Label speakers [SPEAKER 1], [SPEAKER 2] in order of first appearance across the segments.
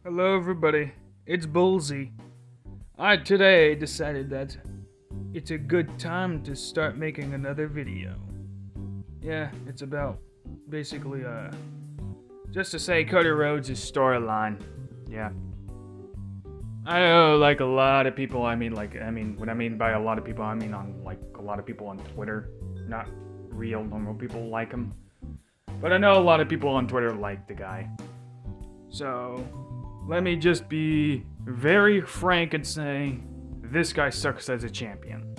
[SPEAKER 1] Hello everybody, it's Bullsy. I today decided that it's a good time to start making another video. Yeah, it's about basically just to say Cody Rhodes' storyline. Yeah. I know like a lot of people, what I mean by a lot of people, I mean on like a lot of people on Twitter, not real normal people like him. But I know a lot of people on Twitter like the guy. So, let me just be very frank and say, this guy sucks as a champion.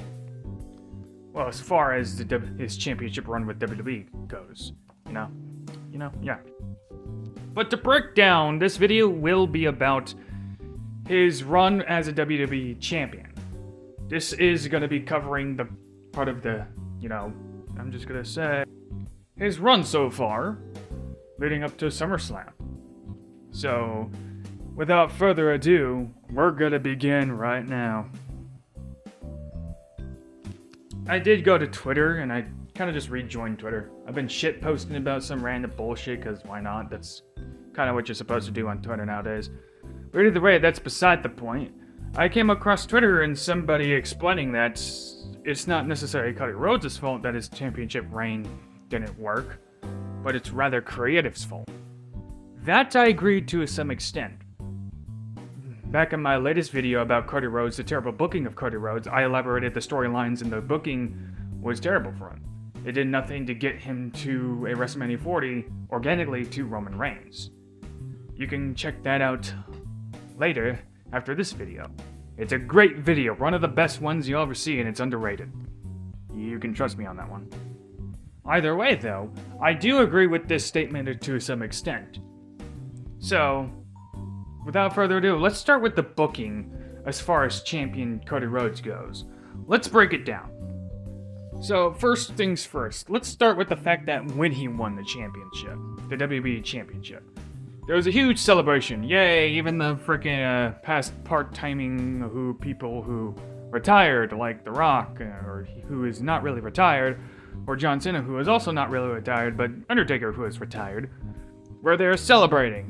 [SPEAKER 1] Well, as far as his championship run with WWE goes, yeah. But to break down, this video will be about his run as a WWE champion. This is going to be covering the part of the, I'm just going to say, his run so far, leading up to SummerSlam. So, without further ado, we're gonna begin right now. I did go to Twitter, and I kind of just rejoined Twitter. I've been shit posting about some random bullshit, because why not? That's kind of what you're supposed to do on Twitter nowadays. But either way, that's beside the point. I came across Twitter and somebody explaining that it's not necessarily Cody Rhodes' fault that his championship reign didn't work, but it's rather creative's fault. That I agreed to some extent. Back in my latest video about Cody Rhodes, the terrible booking of Cody Rhodes, I elaborated the storylines and the booking was terrible for him. It did nothing to get him to a WrestleMania 40 organically to Roman Reigns. You can check that out later after this video. It's a great video, one of the best ones you'll ever see, and it's underrated. You can trust me on that one. Either way though, I do agree with this statement to some extent. So, without further ado, let's start with the booking as far as champion Cody Rhodes goes. Let's break it down. So, first things first, let's start with the fact that when he won the championship, the WWE Championship, there was a huge celebration. Yay, even the freaking past part-timing people who retired, like The Rock, or who is not really retired, or John Cena, who is also not really retired, but Undertaker, who is retired, where they're celebrating.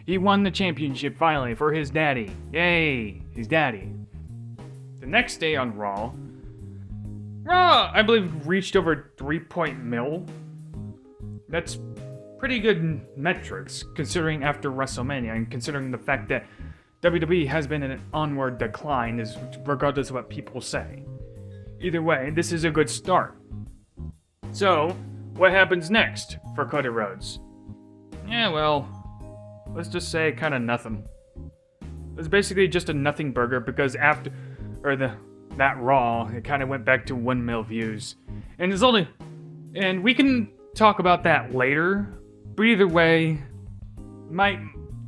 [SPEAKER 1] He won the championship finally for his daddy. Yay, his daddy. The next day on Raw, I believe reached over 3 mil. That's pretty good metrics considering after WrestleMania and considering the fact that WWE has been in an onward decline, regardless of what people say. Either way, this is a good start. So, what happens next for Cody Rhodes? Yeah, well, let's just say kind of nothing. It was basically just a nothing burger because that Raw, it kind of went back to 1 mil views. And we can talk about that later, but either way,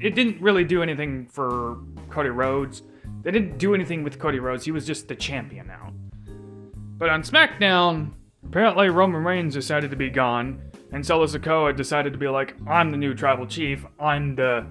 [SPEAKER 1] it didn't really do anything for Cody Rhodes. They didn't do anything with Cody Rhodes, he was just the champion now. But on SmackDown, apparently Roman Reigns decided to be gone, and Solo Sikoa decided to be like, I'm the new tribal chief, I'm the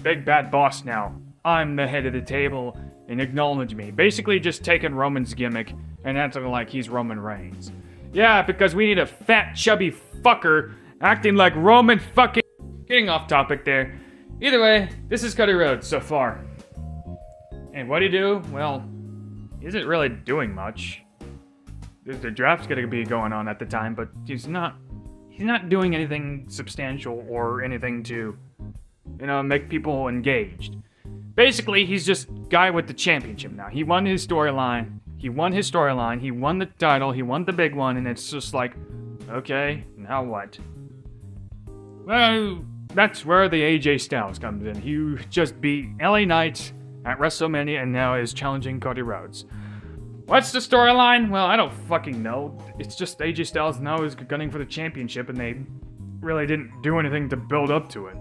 [SPEAKER 1] big bad boss now. I'm the head of the table, and acknowledge me. Basically just taking Roman's gimmick and acting like he's Roman Reigns. Yeah, because we need a fat, chubby fucker acting like Roman fucking... Getting off topic there. Either way, this is Cody Rhodes so far. And what'd he do? Well, he isn't really doing much. The draft's gonna be going on at the time, but he's not doing anything substantial or anything to, make people engaged. Basically, he's just guy with the championship now. He won his storyline, he won the title, he won the big one, and it's just like, okay, now what? Well, that's where the AJ Styles comes in. He just beat LA Knight at WrestleMania and now is challenging Cody Rhodes. What's the storyline? Well, I don't fucking know. It's just AJ Styles now is gunning for the championship and they really didn't do anything to build up to it.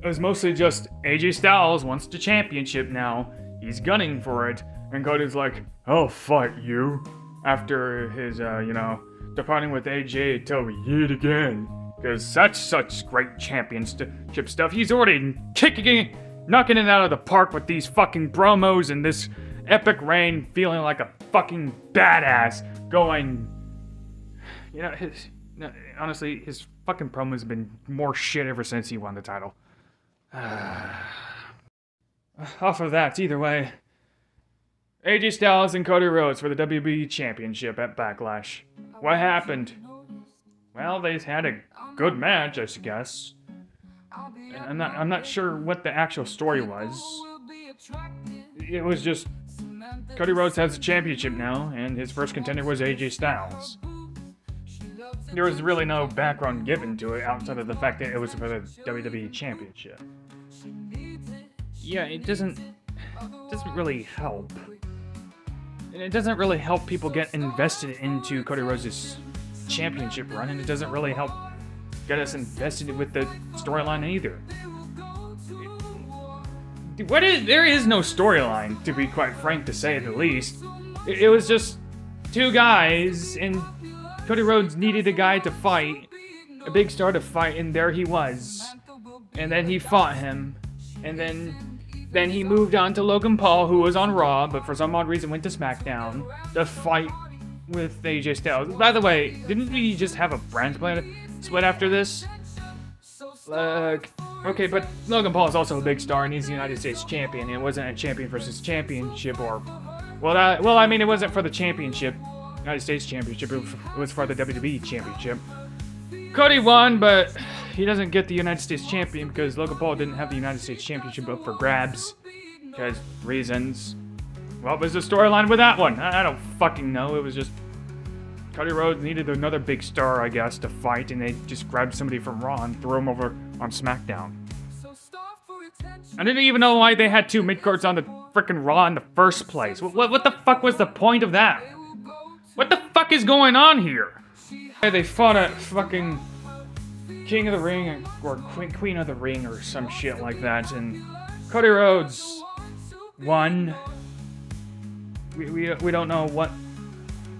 [SPEAKER 1] It was mostly just AJ Styles wants the championship now. He's gunning for it. And Cody's like, I'll fight you. After his, departing with AJ till yet again. Because such great championship stuff. He's already knocking it out of the park with these fucking promos and this epic reign, feeling like a fucking badass, going, No, honestly, his fucking promos have been more shit ever since he won the title. Off of that, either way. AJ Styles and Cody Rhodes for the WWE Championship at Backlash. What happened? Well, they had a good match, I guess. I'm not sure what the actual story was. It was just Cody Rhodes has the championship now, and his first contender was AJ Styles. There was really no background given to it outside of the fact that it was for the WWE Championship. Yeah, it doesn't really help. And it doesn't really help people get invested into Cody Rhodes' championship run, and it doesn't really help get us invested with the storyline either. There is no storyline, to be quite frank, to say the least. It was just two guys, and Cody Rhodes needed a guy to fight, a big star to fight, and there he was. And then he fought him, and then he moved on to Logan Paul, who was on Raw, but for some odd reason went to SmackDown to fight with AJ Styles. By the way, didn't we just have a brand split after this? Okay, but Logan Paul is also a big star, and he's the United States champion. It wasn't a champion versus championship, or... Well, I mean, it wasn't for the championship, United States championship. It was for the WWE championship. Cody won, but he doesn't get the United States champion because Logan Paul didn't have the United States championship up for grabs. Because reasons. What was the storyline with that one? I don't fucking know. It was just Cody Rhodes needed another big star, I guess, to fight, and they just grabbed somebody from Raw and threw him over on SmackDown. I didn't even know why they had two mid-cards on the frickin' Raw in the first place. What the fuck was the point of that? What the fuck is going on here? They fought at fucking King of the Ring or Queen of the Ring or some shit like that, and Cody Rhodes won. We don't know what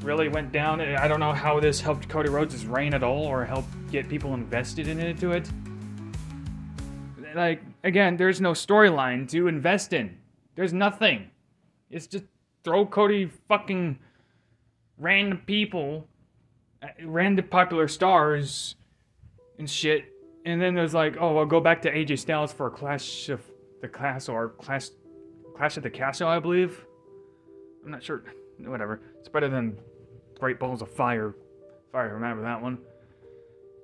[SPEAKER 1] really went down. I don't know how this helped Cody Rhodes' reign at all or helped get people invested into it. Like, again, there's no storyline to invest in. There's nothing. It's just throw Cody fucking random people, random popular stars and shit, and then there's like, oh, I'll go back to AJ Styles for a Clash of the Castle, or Clash of the Castle, I believe. I'm not sure. Whatever. It's better than Great Balls of Fire. If I remember that one.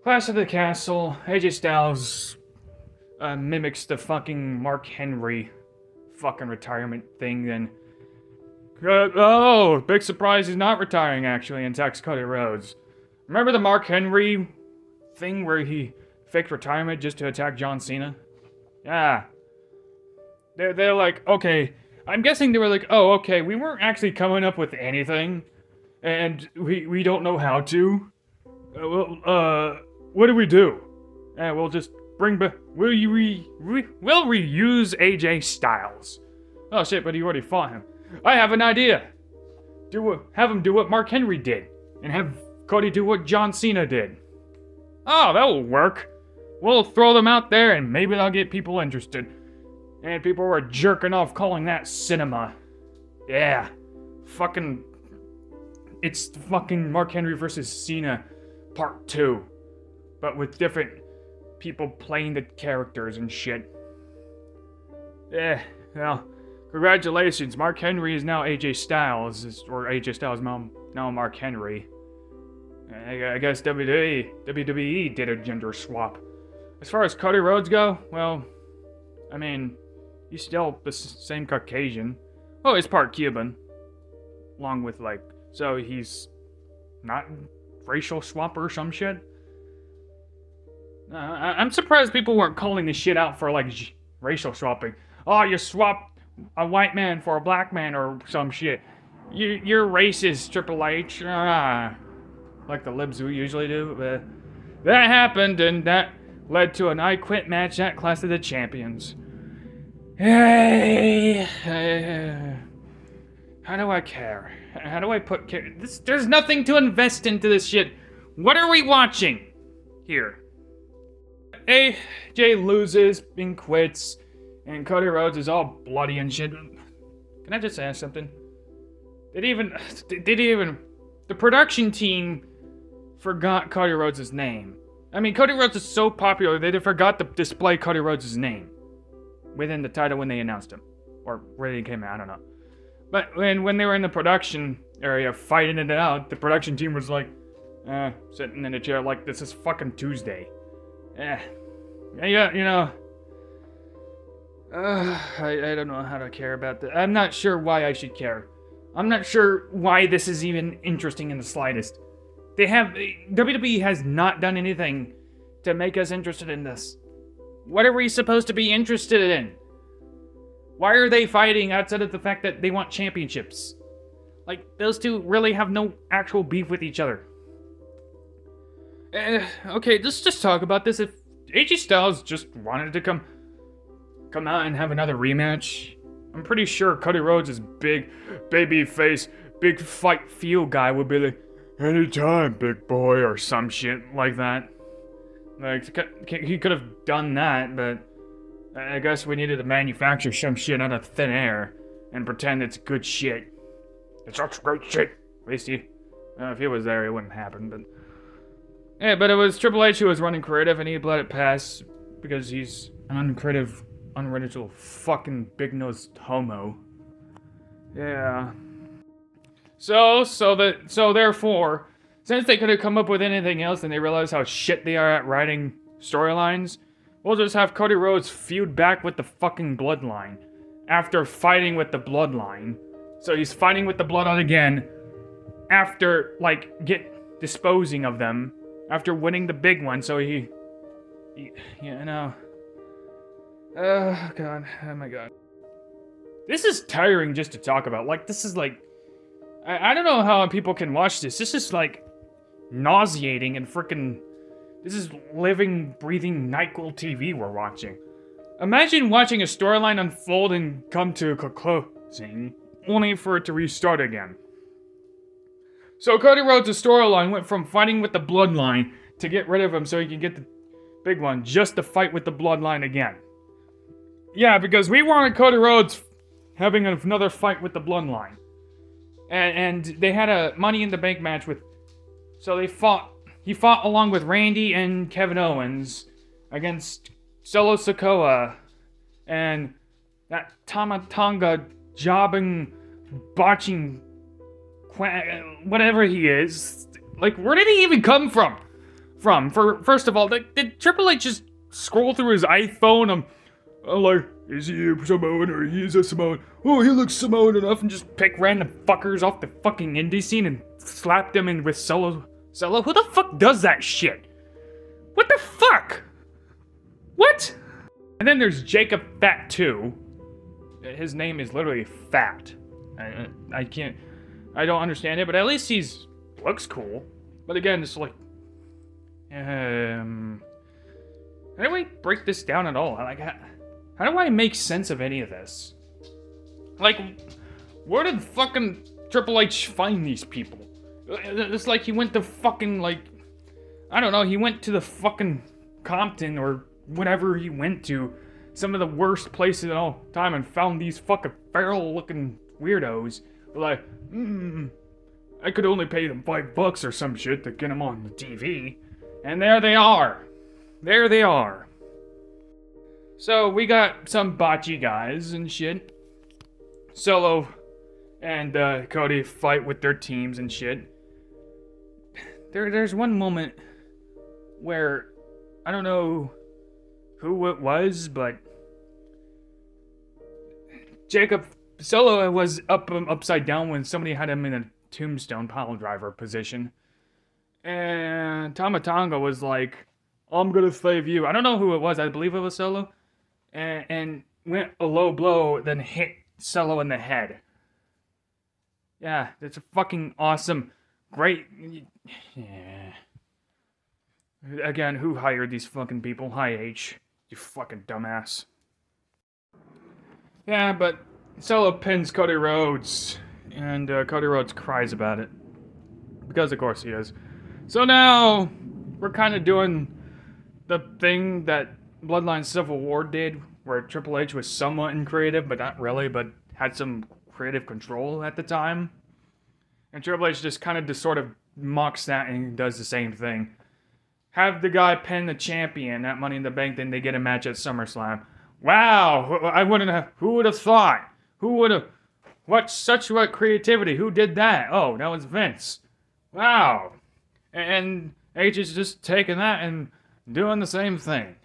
[SPEAKER 1] Clash of the Castle. AJ Styles mimics the fucking Mark Henry fucking retirement thing. Then, oh, big surprise, he's not retiring actually, and attacks Cody Rhodes. Remember the Mark Henry thing where he faked retirement just to attack John Cena? Yeah. They're like, okay. I'm guessing they were like, oh, okay, we weren't actually coming up with anything, and we don't know how to. What do we do? We'll just bring back. We'll reuse AJ Styles. Oh shit, but he already fought him. I have an idea. Have him do what Mark Henry did, and have Cody do what John Cena did. Oh, that will work. We'll throw them out there, and maybe they'll get people interested. And people were jerking off calling that cinema. Yeah. Fucking... It's fucking Mark Henry versus Cena Part 2. But with different people playing the characters and shit. Yeah, well, congratulations. Mark Henry is now AJ Styles. Or AJ Styles now Mark Henry. I guess WWE did a gender swap. As far as Cody Rhodes go, well, I mean... He's still the same Caucasian. Oh, he's part Cuban. Along with, like... So he's not racial swap or some shit? I'm surprised people weren't calling this shit out for, like, racial swapping. Oh, you swapped a white man for a black man or some shit. You're racist, Triple H. Like the libs we usually do. But that happened, and that led to an I Quit match at Clash of the Champions. Hey, how do I care? How do I put care? There's nothing to invest into this shit. What are we watching here? AJ loses and quits, and Cody Rhodes is all bloody and shit. Can I just ask something? The production team forgot Cody Rhodes' name. I mean, Cody Rhodes is so popular, they forgot to display Cody Rhodes' name within the title when they announced him. Or where he came out, I don't know. But when they were in the production area fighting it out, the production team was like, sitting in a chair like, this is fucking Tuesday. Yeah, you know. I don't know how to care about that. I'm not sure why I should care. I'm not sure why this is even interesting in the slightest. WWE has not done anything to make us interested in this. What are we supposed to be interested in? Why are they fighting outside of the fact that they want championships? Like, those two really have no actual beef with each other. Okay, let's just talk about this. If AJ Styles just wanted to come out and have another rematch, I'm pretty sure Cody Rhodes' big baby face, big fight feel guy would be like, anytime, big boy, or some shit like that. Like, he could have done that, but I guess we needed to manufacture some shit out of thin air and pretend it's good shit. It's such great shit. At least if he was there, it wouldn't happen, but... Yeah, but it was Triple H who was running creative, and he let it pass because he's an uncreative, unoriginal, fucking big-nosed homo. Yeah. So therefore, since they could have come up with anything else and they realized how shit they are at writing storylines, we'll just have Cody Rhodes feud back with the fucking Bloodline after fighting with the Bloodline. So he's fighting with the Bloodline again after, like, disposing of them after winning the big one. So he you know. Oh, God. Oh, my God. This is tiring just to talk about. Like, this is, like... I don't know how people can watch this. This is, like, nauseating and freaking... This is living, breathing NyQuil TV we're watching. Imagine watching a storyline unfold and come to a closing, only for it to restart again. So Cody Rhodes' storyline went from fighting with the Bloodline to get rid of him so he can get the big one, just to fight with the Bloodline again. Yeah, because we wanted Cody Rhodes having another fight with the Bloodline. And they had a Money in the Bank match with... So he fought along with Randy and Kevin Owens against Solo Sikoa and that Tama Tonga jobbing, botching, whatever he is. Like, where did he even come from? First of all, did Triple H just scroll through his iPhone? Like, is he a Samoan or he is a Samoan? Oh, he looks Samoan enough, and just pick random fuckers off the fucking indie scene and slap them in with Solo? Who the fuck does that shit? What the fuck? What? And then there's Jacob Fat 2. His name is literally Fat. I don't understand it, but at least looks cool. But again, it's like, how do we break this down at all? Like, how do I make sense of any of this? Like, where did fucking Triple H find these people? It's like he went to fucking, like, I don't know, he went to the fucking Compton or whatever he went to, some of the worst places in all time, and found these fucking feral-looking weirdos. Like, I could only pay them $5 or some shit to get them on the TV. And there they are. There they are. So, we got some botchy guys and shit. Solo and Cody fight with their teams and shit. There's one moment where, I don't know who it was, but Jacob Solo was upside down when somebody had him in a tombstone pile driver position. And Tama Tonga was like, I'm gonna save you. I don't know who it was, I believe it was Solo. And went a low blow, then hit Solo in the head. Yeah, that's a fucking awesome, great... Yeah. Again, who hired these fucking people? Hi, H. You fucking dumbass. Yeah, but Solo pins Cody Rhodes, and Cody Rhodes cries about it. Because of course he is. So now, we're kind of doing the thing that Bloodline Civil War did, where Triple H was somewhat creative, but not really, but had some creative control at the time. And Triple H just kind of just sort of mocks that and does the same thing. Have the guy pin the champion at Money in the Bank, then they get a match at SummerSlam. Wow, I wouldn't have, who would have thought? Who would have, what creativity, who did that? Oh, that was Vince. Wow. And H is just taking that and doing the same thing.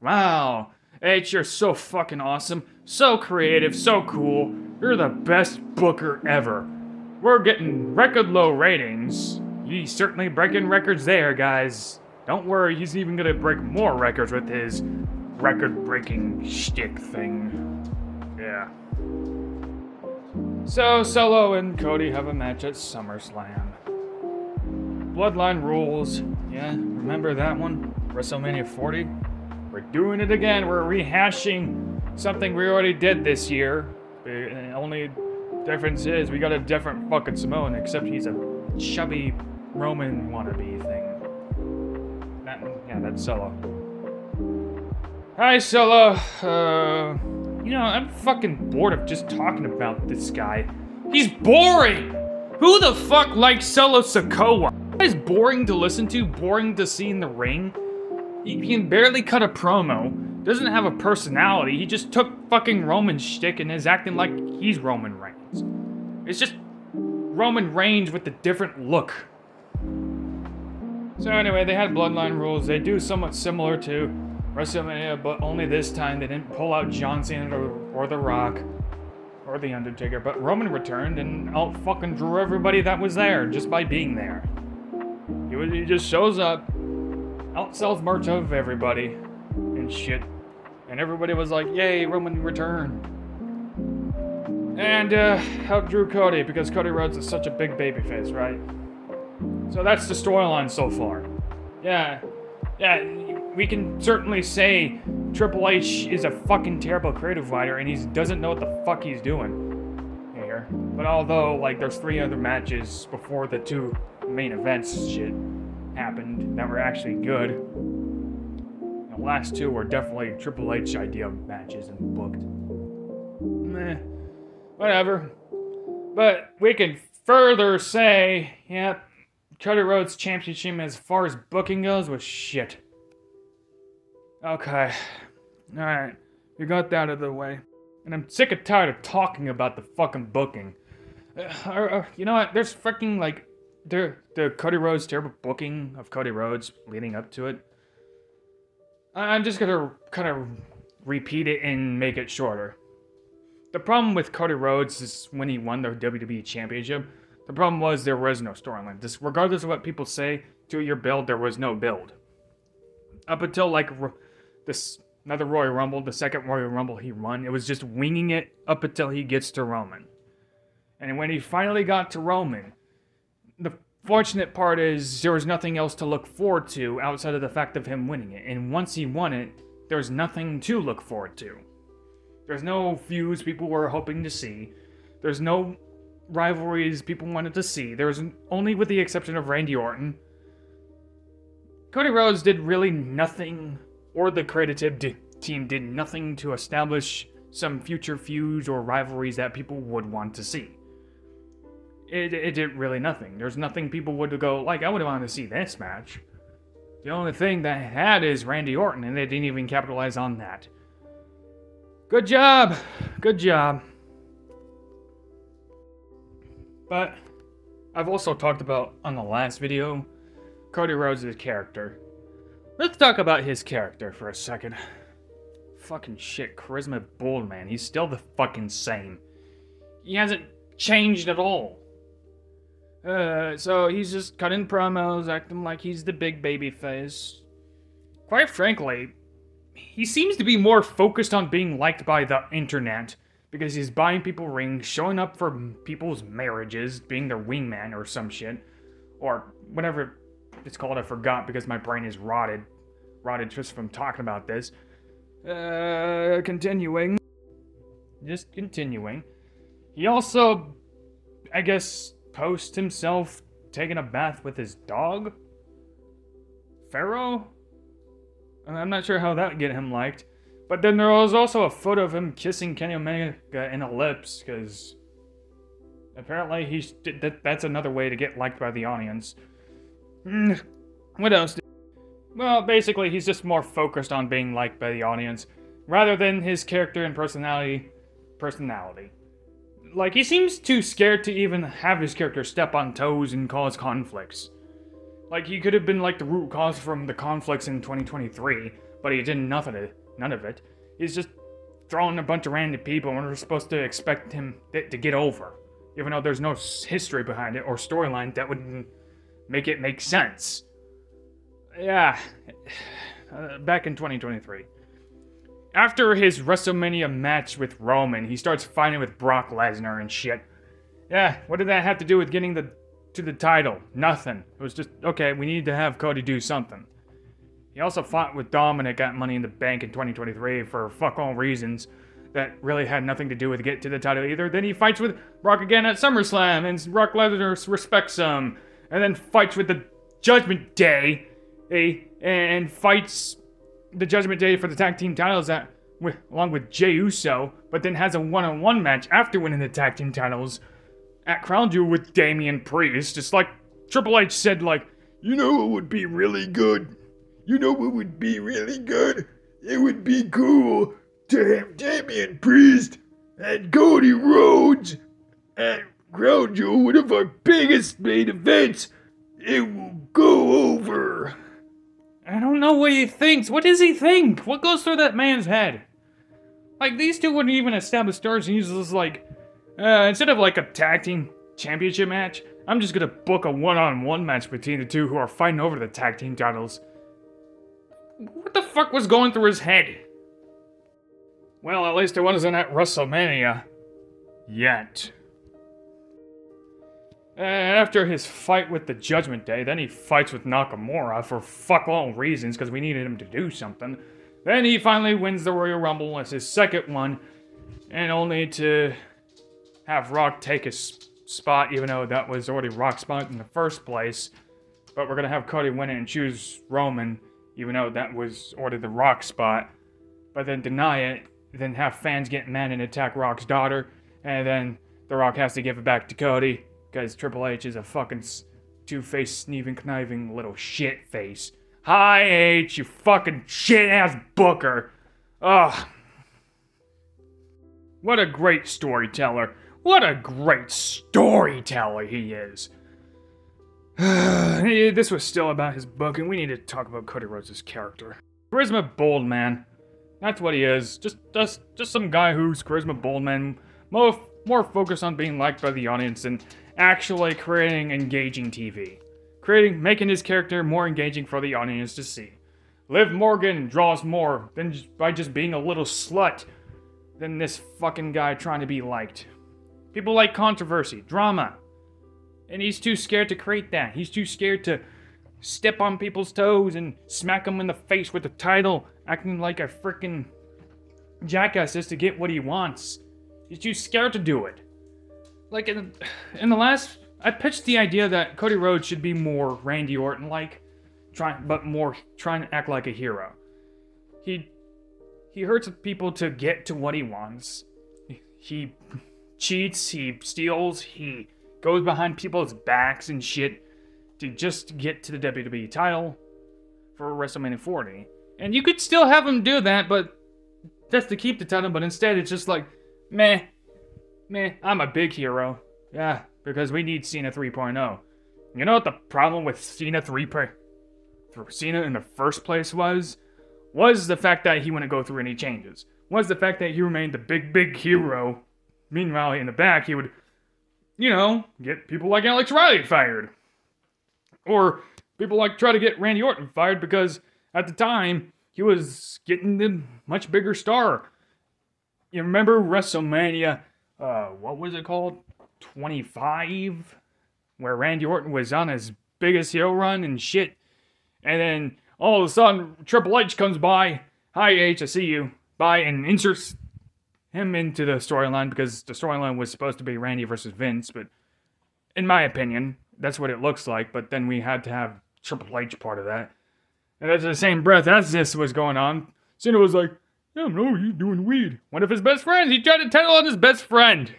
[SPEAKER 1] Wow. H, you're so fucking awesome, so creative, so cool. You're the best booker ever. We're getting record low ratings. He's certainly breaking records there, guys. Don't worry, he's even gonna break more records with his record-breaking shtick thing. Yeah. So, Solo and Cody have a match at SummerSlam. Bloodline rules. Yeah, remember that one? WrestleMania 40? We're doing it again. We're rehashing something we already did this year. The only difference is we got a different fucking Samoan, except he's a chubby Roman wannabe thing. That's Solo. Hi, Solo. You know, I'm fucking bored of just talking about this guy. He's boring! Who the fuck likes Solo Sikoa? He's boring to listen to, boring to see in the ring. He can barely cut a promo, doesn't have a personality, he just took fucking Roman shtick and is acting like he's Roman Reigns. It's just Roman Reigns with a different look. So anyway, they had bloodline rules. They do somewhat similar to WrestleMania, but only this time they didn't pull out John Cena or The Rock or The Undertaker, but Roman returned and out fucking drew everybody that was there just by being there. He just shows up, outsells merch of everybody and shit, and everybody was like, yay, Roman returned. And outdrew Cody because Cody Rhodes is such a big babyface, right? So that's the storyline so far. Yeah, we can certainly say Triple H is a fucking terrible creative writer and he doesn't know what the fuck he's doing here. But although, like, there's 3 other matches before the 2 main events shit happened that were actually good. The last 2 were definitely Triple H idea matches and booked. Meh, whatever. But we can further say, yeah, Cody Rhodes' championship as far as booking goes was shit. Okay. Alright. We got that out of the way. And I'm sick and tired of talking about the fucking booking. You know what? There's fucking, like, the Cody Rhodes terrible booking of Cody Rhodes leading up to it. I'm just gonna kind of repeat it and make it shorter. The problem with Cody Rhodes is when he won the WWE Championship, the problem was there was no storyline. Just regardless of what people say, to your build, there was no build. Up until, like, another Royal Rumble, the second Royal Rumble he won, it was just winging it up until he gets to Roman. And when he finally got to Roman, the fortunate part is there was nothing else to look forward to outside of the fact of him winning it. And once he won it, there's nothing to look forward to. There's no feuds people were hoping to see. There's no rivalries people wanted to see. There was only with the exception of Randy Orton. Cody Rhodes did really nothing, or the creative team did nothing to establish some future feuds or rivalries that people would want to see. It did really nothing. There's nothing people would go, like, I would have wanted to see this match. The only thing that had is Randy Orton, and they didn't even capitalize on that. Good job! Good job. But I've also talked about, on the last video, Cody Rhodes' character. Let's talk about his character for a second. Fucking shit, Charisma Bull, man. He's still the fucking same. He hasn't changed at all. So he's just cutting promos, acting like he's the big baby face. Quite frankly, he seems to be more focused on being liked by the internet, because he's buying people rings, showing up for people's marriages, being their wingman or some shit. Or whatever it's called, I forgot because my brain is rotted just from talking about this. Continuing. Just continuing. He also, I guess, posts himself taking a bath with his dog? Pharaoh? I'm not sure how that would get him liked. But then there was also a photo of him kissing Kenny Omega in the lips, because Apparently, that's another way to get liked by the audience. What else? Well, basically, he's just more focused on being liked by the audience, rather than his character and personality. Like, he seems too scared to even have his character step on toes and cause conflicts. Like, he could have been like the root cause from the conflicts in 2023, but he did none of it. He's just throwing a bunch of random people, and we're supposed to expect him to get over. Even though there's no history behind it or storyline that would make it make sense. Yeah. Back in 2023. After his WrestleMania match with Roman, he starts fighting with Brock Lesnar and shit. Yeah, what did that have to do with getting to the title? Nothing. It was just, okay, we need to have Cody do something. He also fought with Dominic at Money in the Bank in 2023 for fuck all reasons that really had nothing to do with get to the title either. Then he fights with Brock again at SummerSlam, and Brock Lesnar respects him. And then fights with the Judgment Day, and fights the Judgment Day for the tag team titles along with Jey Uso, but then has a one-on-one match after winning the tag team titles at Crown Jewel with Damian Priest. It's like Triple H said, like, you know what would be really good? You know what would be really good? It would be cool to have Damian Priest and Cody Rhodes at Crown Jewel, one of our biggest main events. It will go over. I don't know what he thinks. What does he think? What goes through that man's head? Like, these two wouldn't even establish stars, and he's just like, instead of like a tag team championship match, I'm just gonna book a one-on-one match between the two who are fighting over the tag team titles. What the fuck was going through his head? Well, at least it wasn't at WrestleMania. Yet. After his fight with the Judgment Day, then he fights with Nakamura for fuck all reasons because we needed him to do something. Then he finally wins the Royal Rumble as his second one, and only to have Rock take his spot, even though that was already Rock's spot in the first place. But we're gonna have Cody win it and choose Roman, even though that was already the Rock spot. But then deny it, then have fans get mad and attack Rock's daughter, and then The Rock has to give it back to Cody, because Triple H is a fucking two-faced, sneezing, conniving little shit face. Hi, H, you fucking shit-ass booker. Ugh. What a great storyteller. What a great storyteller he is. This was still about his book, and we need to talk about Cody Rhodes' character. Charisma bold man. That's what he is. Just some guy who's charisma bold man. More focused on being liked by the audience and actually creating engaging TV. Making his character more engaging for the audience to see. Liv Morgan draws more than by just being a little slut than this fucking guy trying to be liked. People like controversy, drama. And he's too scared to create that. He's too scared to step on people's toes and smack them in the face with the title, acting like a freaking jackass just to get what he wants. He's too scared to do it. Like in the last, I pitched the idea that Cody Rhodes should be more Randy Orton-like, trying to act like a hero. He hurts people to get to what he wants. He cheats, he steals, he goes behind people's backs and shit to just get to the WWE title for WrestleMania 40. And you could still have him do that, but that's to keep the title, but instead it's just like, meh, I'm a big hero. Yeah, because we need Cena 3.0. You know what the problem with Cena Cena in the first place was? Was the fact that he wouldn't go through any changes. Was the fact that he remained the big hero. Meanwhile, in the back, he would, get people like Alex Riley fired. Or people like try to get Randy Orton fired because at the time, he was getting the much bigger star. You remember WrestleMania, what was it called? 25? Where Randy Orton was on his biggest heel run and shit. And then all of a sudden, Triple H comes by. Hi H, I see you. By and inserts him into the storyline because the storyline was supposed to be Randy versus Vince. But in my opinion, that's what it looks like. But then we had to have Triple H part of that. And at the same breath as this was going on, Cena was like, yeah, no, you're doing weed. One of his best friends. He tried to tell on his best friend.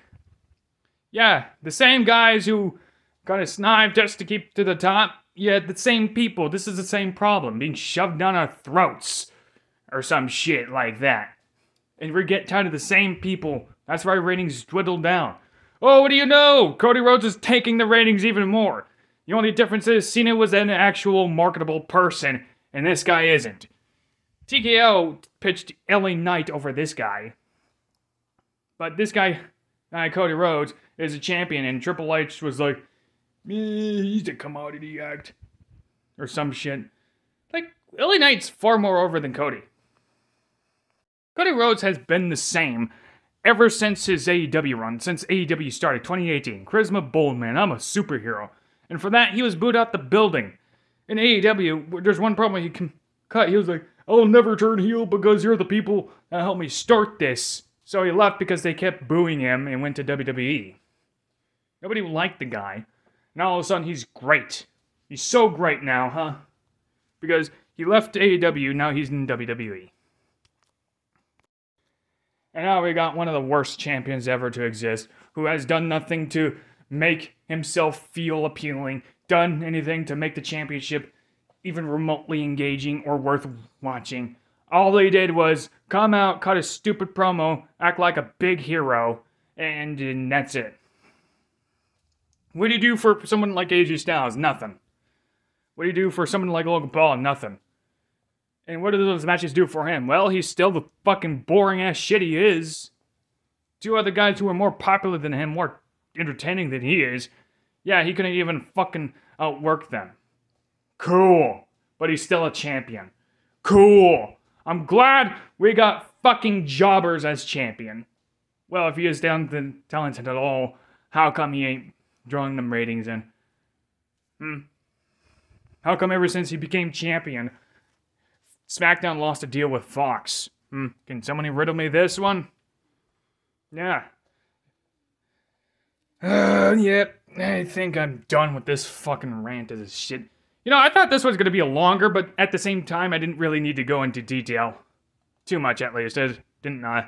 [SPEAKER 1] Yeah, the same guys who got a snipe just to keep to the top. Yeah, the same people. This is the same problem. Being shoved down our throats. Or some shit like that. And we get tired of the same people. That's why ratings dwindle down. Oh, what do you know? Cody Rhodes is taking the ratings even more. The only difference is Cena was an actual marketable person, and this guy isn't. TKO pitched LA Knight over this guy. But this guy, Cody Rhodes, is a champion, and Triple H was like, he's a commodity act. Or some shit. Like, LA Knight's far more over than Cody. Cody Rhodes has been the same ever since his AEW run, since AEW started, 2018. Charisma bold, man, I'm a superhero. And for that, he was booed out the building. In AEW, there's one problem he can cut. He was like, I'll never turn heel because you're the people that helped me start this. So he left because they kept booing him and went to WWE. Nobody liked the guy. Now all of a sudden, he's great. He's so great now, huh? Because he left AEW, now he's in WWE. And now we got one of the worst champions ever to exist, who has done nothing to make himself feel appealing, done anything to make the championship even remotely engaging or worth watching. All he did was come out, cut a stupid promo, act like a big hero, and that's it. What do you do for someone like AJ Styles? Nothing. What do you do for someone like Logan Paul? Nothing. And what do those matches do for him? Well, he's still the fucking boring-ass shit he is. Two other guys who are more popular than him, more entertaining than he is. Yeah, he couldn't even fucking outwork them. Cool. But he's still a champion. Cool. I'm glad we got fucking jobbers as champion. Well, if he is talented at all, how come he ain't drawing them ratings in? How come ever since he became champion, SmackDown lost a deal with Fox? Can somebody riddle me this one? Yeah. Yep. I think I'm done with this fucking rant of this shit. You know, I thought this was going to be longer, but at the same time, I didn't really need to go into detail. Too much, at least, didn't I?